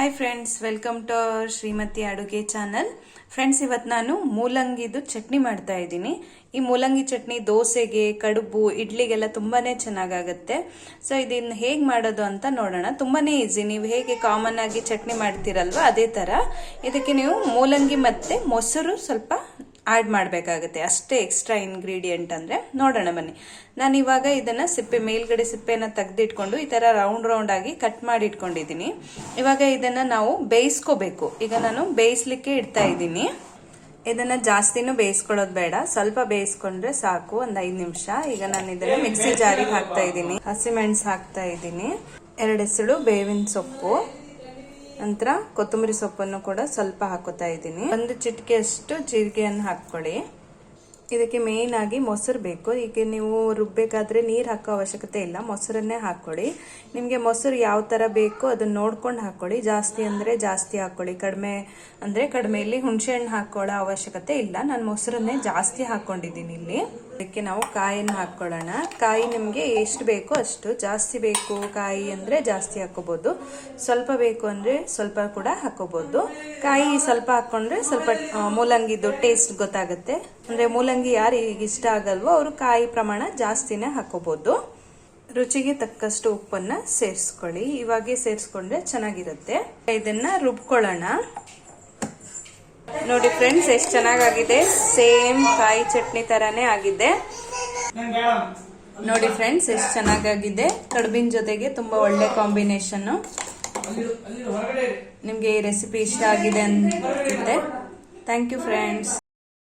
Hi friends, welcome to our Shrimati ಅಡುಗೆ channel. Friends, ಇವತ್ತು ನಾನು ಮೂಲಂಗಿದು ಚಟ್ನಿ ಮಾಡ್ತಾ ಇದ್ದೀನಿ. ಈ ಮೂಲಂಗಿ ಚಟ್ನಿ ದೋಸೆಗೆ, ಕಡುಬು, ಇಡ್ಲಿಗೆಲ್ಲ ತುಂಬಾನೇ ಚೆನ್ನಾಗಾಗುತ್ತೆ. ಸೊ ಇದನ್ನ ಹೇಗೆ ಮಾಡೋದು ಅಂತ ನೋಡೋಣ. ತುಂಬಾನೇ ಈಸಿ. ನೀವು ಹೇಗೆ ಕಾಮನ್ ಆಗಿ ಚಟ್ನಿ ಮಾಡ್ತೀರಲ್ವ ಅದೇ ತರ ಇದಕ್ಕೆ ನೀವು ಮೂಲಂಗಿ ಮತ್ತೆ ಮೊಸರು ಸ್ವಲ್ಪ ಆಡ್ ಮಾಡಬೇಕಾಗುತ್ತೆ. ಅಷ್ಟೇ ಎಕ್ಸ್ಟ್ರಾ ಇಂಗ್ರೀಡಿಯೆಂಟ್ ಅಂದ್ರೆ. ನೋಡೋಣ ಬನ್ನಿ. ನಾನು ಇವಾಗ ಇದನ್ನ ಮೇಲ್ಗಡೆ ಸಿಪ್ಪೆನ ತೆಗೆದಿಟ್ಕೊಂಡು ಈ ತರ ರೌಂಡ್ ಆಗಿ ಕಟ್ ಮಾಡಿ ಇಟ್ಕೊಂಡಿದ್ದೀನಿ. ಇವಾಗ ಇದನ್ನ ನಾವು ಬೇಯಿಸ್ಕೋಬೇಕು. ಈಗ ನಾನು ಬೇಯಿಸ್ಲಿಕ್ಕೆ ಇಡ್ತಾ ಇದ್ದೀನಿ. ಇದನ್ನ ಜಾಸ್ತಿನೂ ಬೇಯಿಸ್ಕೊಳ್ಳೋದು ಬೇಡ, ಸ್ವಲ್ಪ ಬೇಯಿಸ್ಕೊಂಡ್ರೆ ಸಾಕು, ಒಂದ್ 5 ನಿಮಿಷ. ಈಗ ನಾನು ಇದನ್ನ ಮಿಕ್ಸಿ ಜಾರಿಗೆ ಹಾಕ್ತಾ ಇದ್ದೀನಿ. ಹಸಿಮೆಣಸು ಹಾಕ್ತಾ ಇದ್ದೀನಿ, 2 ಎಸಳು ಬೇವಿನ ಸೊಪ್ಪು, ನಂತರ ಕೊತ್ತಂಬರಿ ಸೊಪ್ಪನ್ನು ಕೂಡ ಸ್ವಲ್ಪ ಹಾಕೋತಾ ಇದ್ದೀನಿ. 1 ಚಿಟಿಕೆ ಅಷ್ಟು ಜೀರಿಗೆಯನ್ನು ಹಾಕೊಳ್ಳಿ. ಇದಕ್ಕೆ ಮೇನ್ ಆಗಿ ಮೊಸರು ಬೇಕು. ಈಗ ನೀವು ರುಬ್ಬೇಕಾದ್ರೆ ನೀರು ಹಾಕೋ ಅವಶ್ಯಕತೆ ಇಲ್ಲ, ಮೊಸರನ್ನೇ ಹಾಕೊಳ್ಳಿ. ನಿಮಗೆ ಮೊಸರು ಯಾವ ತರ ಬೇಕು ಅದನ್ನ ನೋಡ್ಕೊಂಡು ಹಾಕೊಳ್ಳಿ. ಜಾಸ್ತಿ ಅಂದ್ರೆ ಜಾಸ್ತಿ ಹಾಕೊಳ್ಳಿ, ಕಡಿಮೆ ಅಂದ್ರೆ ಕಡಿಮೆ. ಇಲ್ಲಿ ಹುಣಸೆ ಹಣ್ಣು ಹಾಕೊಳ್ಳೋ ಅವಶ್ಯಕತೆ ಇಲ್ಲ, ನಾನು ಮೊಸರನ್ನೇ ಜಾಸ್ತಿ ಹಾಕೊಂಡಿದ್ದೀನಿ ಇಲ್ಲಿ. ಅದಕ್ಕೆ ನಾವು ಕಾಯಿನ ಹಾಕೊಳ್ಳೋಣ. ಕಾಯಿ ನಿಮ್ಗೆ ಎಷ್ಟು ಬೇಕೋ ಅಷ್ಟು. ಜಾಸ್ತಿ ಬೇಕು ಕಾಯಿ ಅಂದ್ರೆ ಜಾಸ್ತಿ ಹಾಕೋಬಹುದು, ಸ್ವಲ್ಪ ಬೇಕು ಅಂದ್ರೆ ಸ್ವಲ್ಪ ಕೂಡ ಹಾಕೋಬಹುದು. ಕಾಯಿ ಸ್ವಲ್ಪ ಹಾಕೊಂಡ್ರೆ ಸ್ವಲ್ಪ ಮೂಲಂಗಿದು ಟೇಸ್ಟ್ ಗೊತ್ತಾಗುತ್ತೆ. ಅಂದ್ರೆ ಮೂಲಂಗಿ ಯಾರಿಗೆ ಇಷ್ಟ ಆಗಲ್ವೋ ಅವರು ಕಾಯಿ ಪ್ರಮಾಣ ಜಾಸ್ತಿನೇ ಹಾಕೋಬಹುದು. ರುಚಿಗೆ ತಕ್ಕಷ್ಟು ಉಪ್ಪನ್ನ ಸೇರಿಸ್ಕೊಳ್ಳಿ. ಇವಾಗೆ ಸೇರಿಸ್ಕೊಂಡ್ರೆ ಚೆನ್ನಾಗಿರುತ್ತೆ. ಇದನ್ನ ರುಬ್ಕೊಳ್ಳೋಣ. ನೋಡಿ ಫ್ರೆಂಡ್ಸ್, ಎಷ್ಟು ಚೆನ್ನಾಗಿದೆ. ಸೇಮ್ ಕಾಯಿ ಚಟ್ನಿ ತರಾನೇ ಆಗಿದೆ. ನೋಡಿ ಫ್ರೆಂಡ್ಸ್, ಎಷ್ಟು ಚೆನ್ನಾಗಾಗಿದೆ. ಕಡುಬಿನ ಜೊತೆಗೆ ತುಂಬಾ ಒಳ್ಳೆ ಕಾಂಬಿನೇಷನ್. ನಿಮ್ಗೆ ಈ ರೆಸಿಪಿ ಇಷ್ಟ ಆಗಿದೆ ಅನ್ಸುತ್ತೆ. Thank you friends.